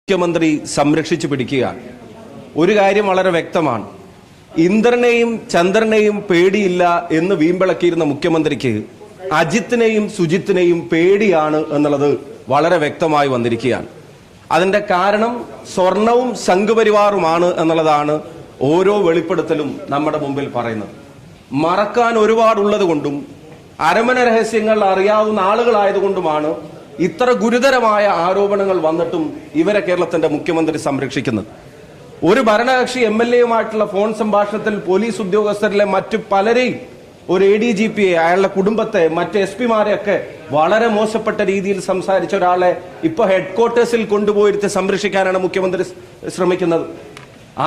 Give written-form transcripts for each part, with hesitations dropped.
മുഖ്യമന്ത്രി സംരക്ഷിച്ചു പിടിക്കുകയാണ്. ഒരു കാര്യം വളരെ വ്യക്തമാണ്. ഇന്ദ്രനെയും ചന്ദ്രനെയും പേടിയില്ല എന്ന് വീമ്പിളക്കിയിരുന്ന മുഖ്യമന്ത്രിക്ക് അജിത്തിനെയും സുജിത്തിനെയും പേടിയാണ് എന്നുള്ളത് വളരെ വ്യക്തമായി വന്നിരിക്കുകയാണ്. അതിന്റെ കാരണം സ്വർണവും സംഘപരിവാറുമാണ് എന്നുള്ളതാണ് ഓരോ വെളിപ്പെടുത്തലും നമ്മുടെ മുമ്പിൽ പറയുന്നത്. മറക്കാൻ ഒരുപാടുള്ളത് കൊണ്ടും അരമന രഹസ്യങ്ങൾ അറിയാവുന്ന ആളുകളായതുകൊണ്ടുമാണ് ഇത്ര ഗുരുതരമായ ആരോപണങ്ങൾ വന്നിട്ടും ഇവരെ കേരളത്തിന്റെ മുഖ്യമന്ത്രി സംരക്ഷിക്കുന്നത്. ഒരു ഭരണകക്ഷി MLA-യുമായിട്ടുള്ള ഫോൺ സംഭാഷണത്തിൽ പോലീസ് ഉദ്യോഗസ്ഥരിലെ മറ്റു പലരെയും, ഒരു ADGP-യെ, അയാളുടെ കുടുംബത്തെ, മറ്റ് SP-മാരെയൊക്കെ വളരെ മോശപ്പെട്ട രീതിയിൽ സംസാരിച്ച ഒരാളെ ഇപ്പൊ ഹെഡ്ക്വാർട്ടേഴ്സിൽ കൊണ്ടുപോയിരുത്തി സംരക്ഷിക്കാനാണ് മുഖ്യമന്ത്രി ശ്രമിക്കുന്നത്.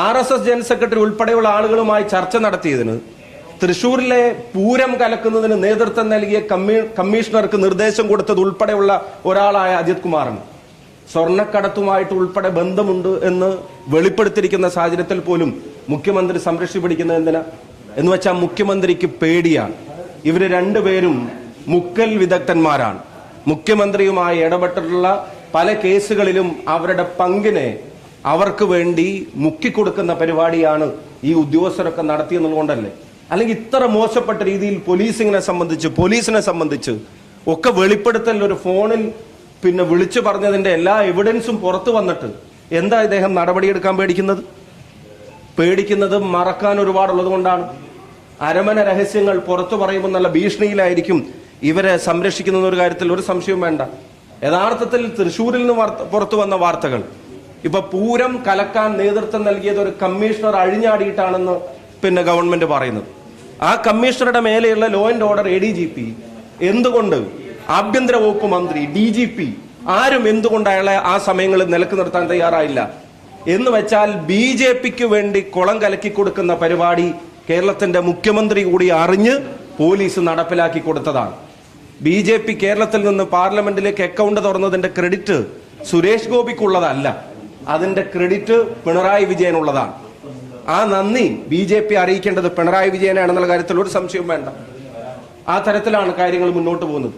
RSS ജനറൽ സെക്രട്ടറി ഉൾപ്പെടെയുള്ള ആളുകളുമായി ചർച്ച നടത്തിയതിന്, തൃശൂരിലെ പൂരം കലക്കുന്നതിന് നേതൃത്വം നൽകിയ കമ്മീഷണർക്ക് നിർദ്ദേശം കൊടുത്തത് ഉൾപ്പെടെയുള്ള ഒരാളായ അജിത് കുമാറിന് സ്വർണ്ണക്കടത്തുമായിട്ട് ഉൾപ്പെടെ ബന്ധമുണ്ട് എന്ന് വെളിപ്പെടുത്തിയിരിക്കുന്ന സാഹചര്യത്തിൽ പോലും മുഖ്യമന്ത്രി സംരക്ഷിച്ചു പിടിക്കുന്നത് എന്തിനാ എന്ന് വെച്ചാൽ മുഖ്യമന്ത്രിക്ക് പേടിയാണ്. ഇവര് രണ്ടുപേരും മുക്കൽ വിദഗ്ധന്മാരാണ്. മുഖ്യമന്ത്രിയുമായി ഇടപെട്ടിട്ടുള്ള പല കേസുകളിലും അവരുടെ പങ്കിനെ അവർക്ക് വേണ്ടി മുക്കിക്കൊടുക്കുന്ന പരിപാടിയാണ് ഈ ഉദ്യോഗസ്ഥരൊക്കെ നടത്തിയെന്നുള്ളതുകൊണ്ടല്ലേ. അല്ലെങ്കിൽ ഇത്ര മോശപ്പെട്ട രീതിയിൽ പോലീസിനെ സംബന്ധിച്ച് ഒക്കെ വെളിപ്പെടുത്തൽ ഒരു ഫോണിൽ വിളിച്ചു പറഞ്ഞതിന്റെ എല്ലാ എവിഡൻസും പുറത്തു വന്നിട്ട് എന്താ ഇദ്ദേഹം നടപടിയെടുക്കാൻ പേടിക്കുന്നത് മറക്കാൻ ഒരുപാടുള്ളത് കൊണ്ടാണ്. അരമന രഹസ്യങ്ങൾ പുറത്തു പറയുമ്പോൾ നല്ല ഭീഷണിയിലായിരിക്കും ഇവരെ സംരക്ഷിക്കുന്ന ഒരു കാര്യത്തിൽ ഒരു സംശയവും വേണ്ട. യഥാർത്ഥത്തിൽ തൃശ്ശൂരിൽ നിന്ന് പുറത്തു വന്ന വാർത്തകൾ ഇപ്പൊ പൂരം കലക്കാൻ നേതൃത്വം നൽകിയത് ഒരു കമ്മീഷണർ അഴിഞ്ഞാടിയിട്ടാണെന്ന് ഗവൺമെന്റ് പറയുന്നത്. ആ കമ്മീഷണറുടെ മേലെയുള്ള ലോ ആൻഡ് ഓർഡർ ADGP എന്തുകൊണ്ട്, ആഭ്യന്തര വകുപ്പ് മന്ത്രി, DGP ആരും എന്തുകൊണ്ട് അയാളെ ആ സമയങ്ങളിൽ നിലക്ക് നിർത്താൻ തയ്യാറായില്ല എന്ന് വെച്ചാൽ BJPക്ക് വേണ്ടി കുളം കലക്കി കൊടുക്കുന്ന പരിപാടി കേരളത്തിന്റെ മുഖ്യമന്ത്രി കൂടി അറിഞ്ഞ് പോലീസ് നടപ്പിലാക്കി കൊടുത്തതാണ്. BJP കേരളത്തിൽ നിന്ന് പാർലമെന്റിലേക്ക് അക്കൗണ്ട് തുറന്നതിന്റെ ക്രെഡിറ്റ് സുരേഷ് ഗോപിക്കുള്ളതല്ല, അതിന്റെ ക്രെഡിറ്റ് പിണറായി വിജയനുള്ളതാണ്. ആ നന്ദി BJP അറിയിക്കേണ്ടത് പിണറായി വിജയനാണെന്നുള്ള കാര്യത്തിൽ ഒരു സംശയവും വേണ്ട. ആ തരത്തിലാണ് കാര്യങ്ങൾ മുന്നോട്ട് പോകുന്നത്.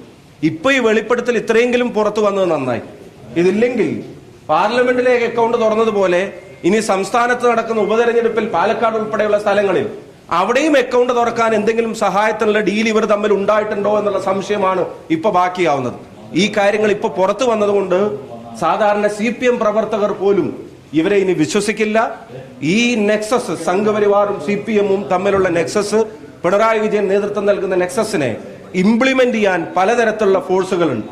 ഇപ്പൊ ഈ വെളിപ്പെടുത്തൽ ഇത്രയെങ്കിലും പുറത്തു വന്നത് നന്നായി. ഇതില്ലെങ്കിൽ പാർലമെന്റിലേക്ക് അക്കൗണ്ട് തുറന്നതുപോലെ ഇനി സംസ്ഥാനത്ത് നടക്കുന്ന ഉപതെരഞ്ഞെടുപ്പിൽ പാലക്കാട് ഉൾപ്പെടെയുള്ള സ്ഥലങ്ങളിൽ അവിടെയും അക്കൗണ്ട് തുറക്കാൻ എന്തെങ്കിലും സഹായത്തിനുള്ള ഡീൽ ഇവർ തമ്മിൽ ഉണ്ടായിട്ടുണ്ടോ എന്നുള്ള സംശയമാണ് ഇപ്പൊ ബാക്കിയാവുന്നത്. ഈ കാര്യങ്ങൾ ഇപ്പൊ പുറത്തു വന്നതുകൊണ്ട് സാധാരണ CPM പ്രവർത്തകർ പോലും ഇവരെ ഇനി വിശ്വസിക്കില്ല. ഈ നെക്സസ്, സംഘപരിവാറും CPM-ഉം തമ്മിലുള്ള നെക്സസ്, പിണറായി വിജയൻ നേതൃത്വം നൽകുന്ന നെക്സസിനെ ഇംപ്ലിമെന്റ് ചെയ്യാൻ പലതരത്തിലുള്ള ഫോഴ്സുകളുണ്ട്.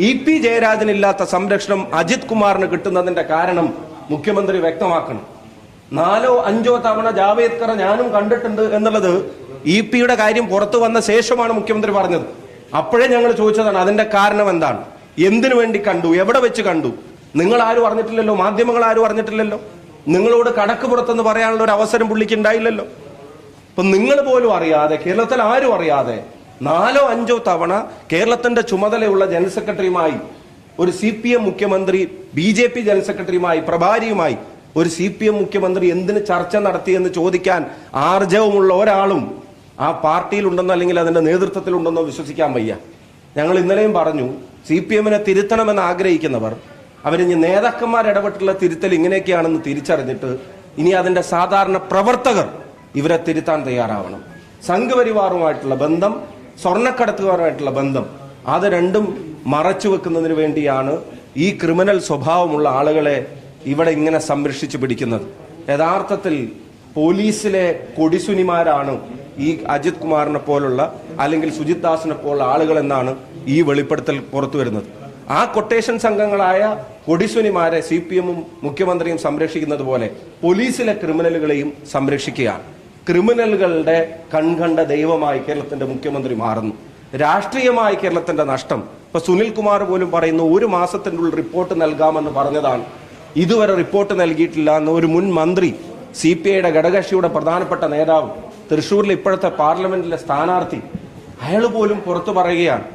EP ജയരാജനില്ലാത്ത സംരക്ഷണം അജിത് കുമാറിന് കിട്ടുന്നതിന്റെ കാരണം മുഖ്യമന്ത്രി വ്യക്തമാക്കണം. 4 or 5 തവണ ജാവേദ്കറെ ഞാനും കണ്ടിട്ടുണ്ട് എന്നുള്ളത് EP-യുടെ കാര്യം പുറത്തു വന്ന ശേഷമാണ് മുഖ്യമന്ത്രി പറഞ്ഞത്. അപ്പോഴേ ഞങ്ങൾ ചോദിച്ചതാണ് അതിന്റെ കാരണം എന്താണ്, എന്തിനു വേണ്ടി കണ്ടു, എവിടെ വെച്ച് കണ്ടു. നിങ്ങൾ ആരും അറിഞ്ഞിട്ടില്ലല്ലോ, മാധ്യമങ്ങൾ ആരും അറിഞ്ഞിട്ടില്ലല്ലോ, നിങ്ങളോട് കടക്ക് പുറത്തെന്ന് പറയാനുള്ള ഒരു അവസരം പുള്ളിക്ക് ഉണ്ടായില്ലല്ലോ. അപ്പൊ നിങ്ങൾ പോലും അറിയാതെ, കേരളത്തിൽ ആരും അറിയാതെ 4 or 5 തവണ കേരളത്തിന്റെ ചുമതലയുള്ള ജനറൽ സെക്രട്ടറിയുമായി ഒരു CPM മുഖ്യമന്ത്രി, BJP ജനറൽ സെക്രട്ടറിയുമായി, പ്രഭാരിയുമായി ഒരു CPM മുഖ്യമന്ത്രി എന്തിന് ചർച്ച നടത്തിയെന്ന് ചോദിക്കാൻ ആർജവമുള്ള ഒരാളും ആ പാർട്ടിയിലുണ്ടെന്നോ അല്ലെങ്കിൽ അതിന്റെ നേതൃത്വത്തിലുണ്ടെന്നോ വിശ്വസിക്കാൻ വയ്യ. ഞങ്ങൾ ഇന്നലെയും പറഞ്ഞു, CPM-നെ തിരുത്തണമെന്ന് ആഗ്രഹിക്കുന്നവർ അവരിഞ്ഞ് നേതാക്കന്മാർ ഇടപെട്ടുള്ള തിരുത്തൽ ഇങ്ങനെയൊക്കെയാണെന്ന് തിരിച്ചറിഞ്ഞിട്ട് ഇനി അതിന്റെ സാധാരണ പ്രവർത്തകർ ഇവരെ തിരുത്താൻ തയ്യാറാവണം. സംഘപരിവാറുമായിട്ടുള്ള ബന്ധം, സ്വർണ്ണക്കടത്തുകാരുമായിട്ടുള്ള ബന്ധം, അത് രണ്ടും മറച്ചു വെക്കുന്നതിന് വേണ്ടിയാണ് ഈ ക്രിമിനൽ സ്വഭാവമുള്ള ആളുകളെ ഇവിടെ ഇങ്ങനെ സംരക്ഷിച്ചു പിടിക്കുന്നത്. യഥാർത്ഥത്തിൽ പോലീസിലെ കൊടിസുനിമാരാണ് ഈ അജിത് കുമാറിനെ പോലുള്ള അല്ലെങ്കിൽ സുജിത് ദാസിനെ പോലുള്ള ആളുകൾ എന്നാണ് ഈ വെളിപ്പെടുത്തൽ പുറത്തു വരുന്നത്. ആ കൊട്ടേഷൻ സംഘങ്ങളായ കൊടിസുനിമാരെ CPM-ഉം മുഖ്യമന്ത്രിയും സംരക്ഷിക്കുന്നത് പോലെ പോലീസിലെ ക്രിമിനലുകളെയും സംരക്ഷിക്കുകയാണ്. ക്രിമിനലുകളുടെ കൺകണ്ട ദൈവമായി കേരളത്തിന്റെ മുഖ്യമന്ത്രി മാറുന്നു. രാഷ്ട്രീയമായി കേരളത്തിന്റെ നഷ്ടം. ഇപ്പൊ സുനിൽ കുമാർ പോലും പറയുന്നു 1 മാസത്തിനുള്ളിൽ റിപ്പോർട്ട് നൽകാമെന്ന് പറഞ്ഞതാണ്. ഇതുവരെ റിപ്പോർട്ട് നൽകിയിട്ടില്ല എന്ന് ഒരു മുൻ മന്ത്രി, CPI-യുടെ ഘടകകക്ഷിയുടെ പ്രധാനപ്പെട്ട നേതാവ്, തൃശ്ശൂരിലെ ഇപ്പോഴത്തെ പാർലമെന്റിലെ സ്ഥാനാർത്ഥി, അയാൾ പോലും പുറത്തു പറയുകയാണ്.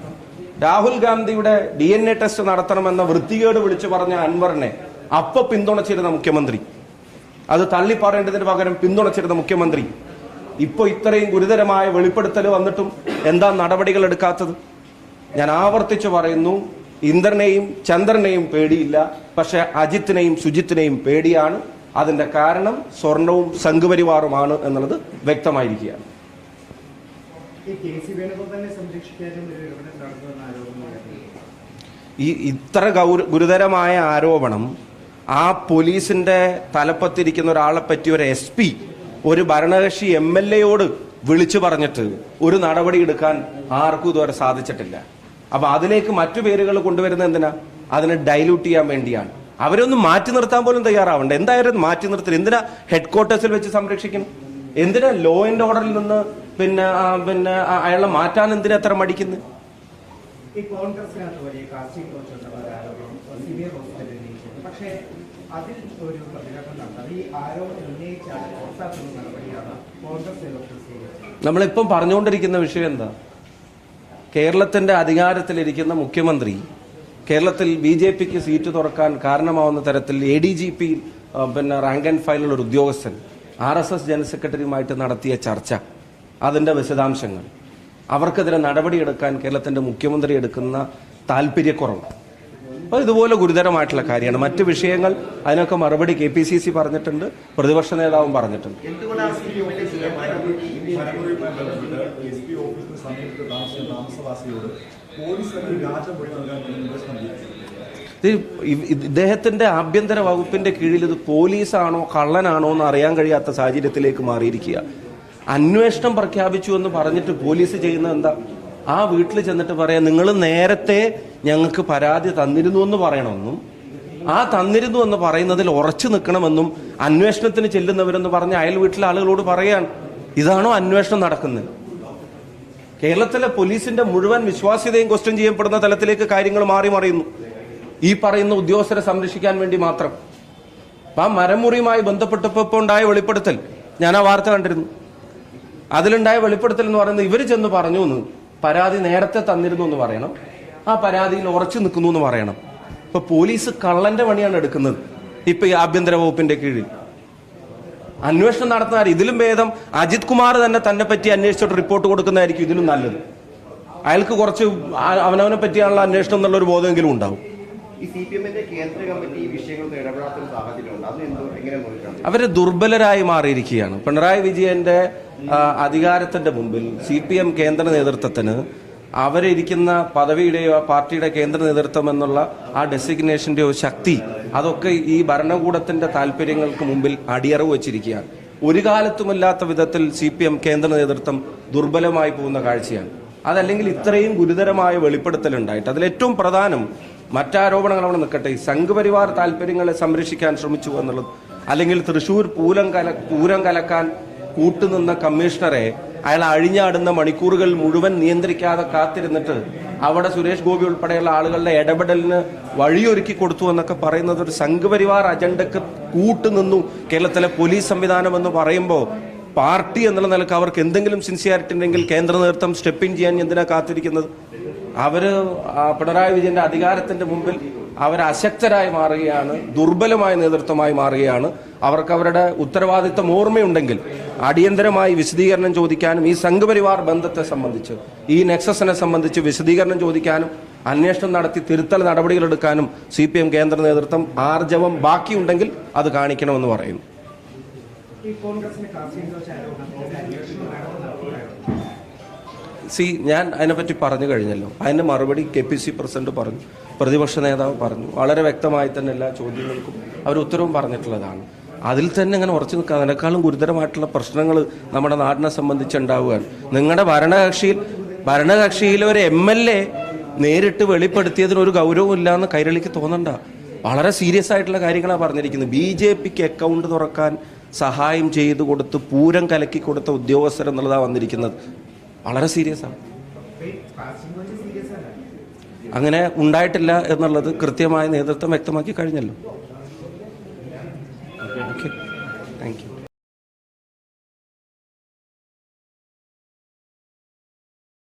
രാഹുൽ ഗാന്ധിയുടെ DNA ടെസ്റ്റ് നടത്തണമെന്ന വൃത്തികേട് വിളിച്ചു പറഞ്ഞ അൻവറിനെ അപ്പൊ പിന്തുണച്ചിരുന്ന മുഖ്യമന്ത്രി, അത് തള്ളിപ്പറയേണ്ടതിന് പകരം പിന്തുണച്ചിരുന്ന മുഖ്യമന്ത്രി ഇപ്പൊ ഇത്രയും ഗുരുതരമായ വെളിപ്പെടുത്തൽ വന്നിട്ടും എന്താ നടപടികൾ എടുക്കാത്തത്? ഞാൻ ആവർത്തിച്ചു പറയുന്നു, ഇന്ദ്രനെയും ചന്ദ്രനെയും പേടിയില്ല, പക്ഷെ അജിത്തിനെയും സുജിത്തിനെയും പേടിയാണ്. അതിന്റെ കാരണം സ്വർണവും സംഘപരിവാറുമാണ് എന്നുള്ളത് വ്യക്തമായിരിക്കുകയാണ്. ഈ ഇത്ര ഗുരുതരമായ ആരോപണം ആ പോലീസിന്റെ തലപ്പത്തിരിക്കുന്ന ഒരാളെ പറ്റി ഒരു SP ഒരു ഭരണകക്ഷി MLA വിളിച്ചു പറഞ്ഞിട്ട് ഒരു നടപടി എടുക്കാൻ ആർക്കും ഇതുവരെ സാധിച്ചിട്ടില്ല. അപ്പൊ അതിലേക്ക് മറ്റു പേരുകൾ കൊണ്ടുവരുന്നത് എന്തിനാ? അതിനെ ഡൈല്യൂട്ട് ചെയ്യാൻ വേണ്ടിയാണ്. അവരൊന്നും മാറ്റി നിർത്താൻ പോലും തയ്യാറാവണ്ട. എന്തായാലും മാറ്റി നിർത്തൽ എന്തിനാ? ഹെഡ്ക്വാർട്ടേഴ്സിൽ വെച്ച് സംരക്ഷിക്കണം. എന്തിനാ ലോ ആൻഡ് ഓർഡറിൽ നിന്ന് പിന്നെ അയാളെ മാറ്റാൻ എന്തിനാ എത്ര മടിക്കുന്നത്? നമ്മളിപ്പം പറഞ്ഞുകൊണ്ടിരിക്കുന്ന വിഷയം എന്താ? കേരളത്തിന്റെ അധികാരത്തിലിരിക്കുന്ന മുഖ്യമന്ത്രി കേരളത്തിൽ BJPക്ക് സീറ്റ് തുറക്കാൻ കാരണമാവുന്ന തരത്തിൽ ADGP റാങ്ക് ആൻഡ് ഫയലുള്ള ഒരു ഉദ്യോഗസ്ഥൻ RSS ജനറൽ സെക്രട്ടറിയുമായിട്ട് നടത്തിയ ചർച്ച, അതിന്റെ വിശദാംശങ്ങൾ, അവർക്കെതിരെ നടപടിയെടുക്കാൻ കേരളത്തിന്റെ മുഖ്യമന്ത്രി എടുക്കുന്ന താല്പര്യക്കുറവ്, അപ്പോൾ ഇതുപോലെ ഗുരുതരമായിട്ടുള്ള കാര്യമാണ്. മറ്റു വിഷയങ്ങൾ അതിനൊക്കെ മറുപടി KPCC പറഞ്ഞിട്ടുണ്ട്, പ്രതിപക്ഷ നേതാവും പറഞ്ഞിട്ടുണ്ട്. ഇദ്ദേഹത്തിന്റെ ആഭ്യന്തര വകുപ്പിന്റെ കീഴിൽ ഇത് പോലീസാണോ കള്ളനാണോ എന്ന് അറിയാൻ കഴിയാത്ത സാഹചര്യത്തിലേക്ക് മാറിയിരിക്കുക. അന്വേഷണം പ്രഖ്യാപിച്ചു എന്ന് പറഞ്ഞിട്ട് പോലീസ് ചെയ്യുന്നത് എന്താ? ആ വീട്ടിൽ ചെന്നിട്ട് പറയാം, നിങ്ങൾ നേരത്തെ ഞങ്ങൾക്ക് പരാതി തന്നിരുന്നു എന്ന് പറയണമെന്നും ആ തന്നിരുന്നു എന്ന് പറയുന്നതിൽ ഉറച്ചു നിൽക്കണമെന്നും അന്വേഷണത്തിന് ചെല്ലുന്നവരെന്ന് പറഞ്ഞ് അയൽ വീട്ടിലെ ആളുകളോട് പറയാൻ. ഇതാണോ അന്വേഷണം നടക്കുന്നത്? കേരളത്തിലെ പോലീസിന്റെ മുഴുവൻ വിശ്വാസ്യതയും ക്വസ്റ്റ്യൻ ചെയ്യപ്പെടുന്ന തലത്തിലേക്ക് കാര്യങ്ങൾ മാറി മറിയുന്നു, ഈ പറയുന്ന ഉദ്യോഗസ്ഥരെ സംരക്ഷിക്കാൻ വേണ്ടി മാത്രം. ആ മരമുറിയുമായി ബന്ധപ്പെട്ടപ്പോൾ ഉണ്ടായ വെളിപ്പെടുത്തൽ, ഞാൻ ആ വാർത്ത കണ്ടിരുന്നു. അതിലുണ്ടായ വെളിപ്പെടുത്തൽ എന്ന് പറയുന്നത് ഇവർ ചെന്ന് പറഞ്ഞു എന്ന്, പരാതി നേരത്തെ തന്നിരുന്നു എന്ന് പറയണം, ആ പരാതിയിൽ ഉറച്ചു നിൽക്കുന്നു എന്ന് പറയണം. ഇപ്പൊ പോലീസ് കള്ളന്റെ പണിയാണ് എടുക്കുന്നത്. ഇപ്പൊ ഈ ആഭ്യന്തര വകുപ്പിന്റെ കീഴിൽ അന്വേഷണം നടത്തുന്ന ഇതിലും ഭേദം അജിത് കുമാർ തന്നെ പറ്റി അന്വേഷിച്ചിട്ട് റിപ്പോർട്ട് കൊടുക്കുന്നതായിരിക്കും ഇതിലും നല്ലത്. അയാൾക്ക് കുറച്ച് അവനവനെ പറ്റിയാണുള്ള അന്വേഷണം എന്നുള്ളൊരു ബോധമെങ്കിലും ഉണ്ടാവും. അവര് ദുർബലരായി മാറിയിരിക്കുകയാണ്. പിണറായി വിജയന്റെ അധികാരത്തിന്റെ മുമ്പിൽ CPM കേന്ദ്ര നേതൃത്വത്തിന് അവരിയ്ക്കുന്ന പദവിയുടെയോ പാർട്ടിയുടെ കേന്ദ്ര നേതൃത്വം എന്നുള്ള ആ ഡെസിഗ്നേഷന്റെയോ ശക്തി, അതൊക്കെ ഈ ഭരണകൂടത്തിന്റെ താല്പര്യങ്ങൾക്ക് മുമ്പിൽ അടിയറവ് വെച്ചിരിക്കുകയാണ്. ഒരു കാലത്തുമില്ലാത്ത വിധത്തിൽ CPM കേന്ദ്ര നേതൃത്വം ദുർബലമായി പോകുന്ന കാഴ്ചയാണ്. അതല്ലെങ്കിൽ ഇത്രയും ഗുരുതരമായ വെളിപ്പെടുത്തൽ ഉണ്ടായിട്ട് അതിലേറ്റവും പ്രധാനം മറ്റാരോപണങ്ങൾ അവിടെ നിൽക്കട്ടെ, സംഘപരിവാർ താല്പര്യങ്ങളെ സംരക്ഷിക്കാൻ ശ്രമിച്ചു എന്നുള്ളത്, അല്ലെങ്കിൽ തൃശൂർ പൂരം കലക്കാൻ കൂട്ടുനിന്ന കമ്മീഷണറെ അയാൾ അഴിഞ്ഞാടുന്ന മണിക്കൂറുകൾ മുഴുവൻ നിയന്ത്രിക്കാതെ കാത്തിരുന്നിട്ട് അവിടെ സുരേഷ് ഗോപി ഉൾപ്പെടെയുള്ള ആളുകളുടെ ഇടപെടലിന് വഴിയൊരുക്കി കൊടുത്തു എന്നൊക്കെ പറയുന്നത് ഒരു സംഘപരിവാർ അജണ്ടക്ക് കൂട്ടുനിന്നു കേരളത്തിലെ പോലീസ് സംവിധാനം എന്ന് പറയുമ്പോൾ പാർട്ടി എന്നുള്ള നിലക്ക് അവർക്ക് എന്തെങ്കിലും സിൻസിയാരിറ്റി ഉണ്ടെങ്കിൽ കേന്ദ്ര നേതൃത്വം സ്റ്റെപ്പ് ഇൻ ചെയ്യാൻ എന്തിനാ കാത്തിരിക്കുന്നത്? അവര് പിണറായി വിജയന്റെ അധികാരത്തിന്റെ മുമ്പിൽ അവർ അശക്തരായി മാറുകയാണ്, ദുർബലമായ നേതൃത്വമായി മാറുകയാണ്. അവർക്ക് അവരുടെ ഉത്തരവാദിത്തം ഓർമ്മയുണ്ടെങ്കിൽ അടിയന്തരമായി വിശദീകരണം ചോദിക്കാനും ഈ സംഘപരിവാർ ബന്ധത്തെ സംബന്ധിച്ച്, ഈ നെക്സസിനെ സംബന്ധിച്ച് വിശദീകരണം ചോദിക്കാനും അന്വേഷണം നടത്തി തിരുത്തൽ നടപടികൾ എടുക്കാനും CPM കേന്ദ്ര നേതൃത്വം ആർജവം ബാക്കിയുണ്ടെങ്കിൽ അത് കാണിക്കണമെന്ന് പറയുന്നു. ഞാൻ അതിനെപ്പറ്റി പറഞ്ഞു കഴിഞ്ഞല്ലോ. അതിന്റെ മറുപടി KPC പ്രസിഡന്റ് പറഞ്ഞു, പ്രതിപക്ഷ നേതാവ് പറഞ്ഞു, വളരെ വ്യക്തമായി തന്നെ എല്ലാ ചോദ്യങ്ങൾക്കും അവർ ഉത്തരവും പറഞ്ഞിട്ടുള്ളതാണ്. അതിൽ തന്നെ ഇങ്ങനെ ഉറച്ചു നിൽക്കുക, അതിനേക്കാളും ഗുരുതരമായിട്ടുള്ള പ്രശ്നങ്ങൾ നമ്മുടെ നാടിനെ സംബന്ധിച്ചുണ്ടാവുകയാണ്. നിങ്ങളുടെ ഭരണകക്ഷിയിലെ ഒരു MLA നേരിട്ട് വെളിപ്പെടുത്തിയതിനൊരു ഗൗരവമില്ല എന്ന് കൈരളിക്ക് തോന്നണ്ട. വളരെ സീരിയസ് ആയിട്ടുള്ള കാര്യങ്ങളാണ് പറഞ്ഞിരിക്കുന്നത്. BJPക്ക് അക്കൗണ്ട് തുറക്കാൻ സഹായം ചെയ്തു കൊടുത്ത് പൂരം കലക്കി കൊടുത്ത ഉദ്യോഗസ്ഥർ എന്നുള്ളതാണ് വന്നിരിക്കുന്നത്. വളരെ സീരിയസ് ആണ്. അങ്ങനെ ഉണ്ടായിട്ടില്ല എന്നുള്ളത് കൃത്യമായ നേതൃത്വം വ്യക്തമാക്കി കഴിഞ്ഞല്ലോ.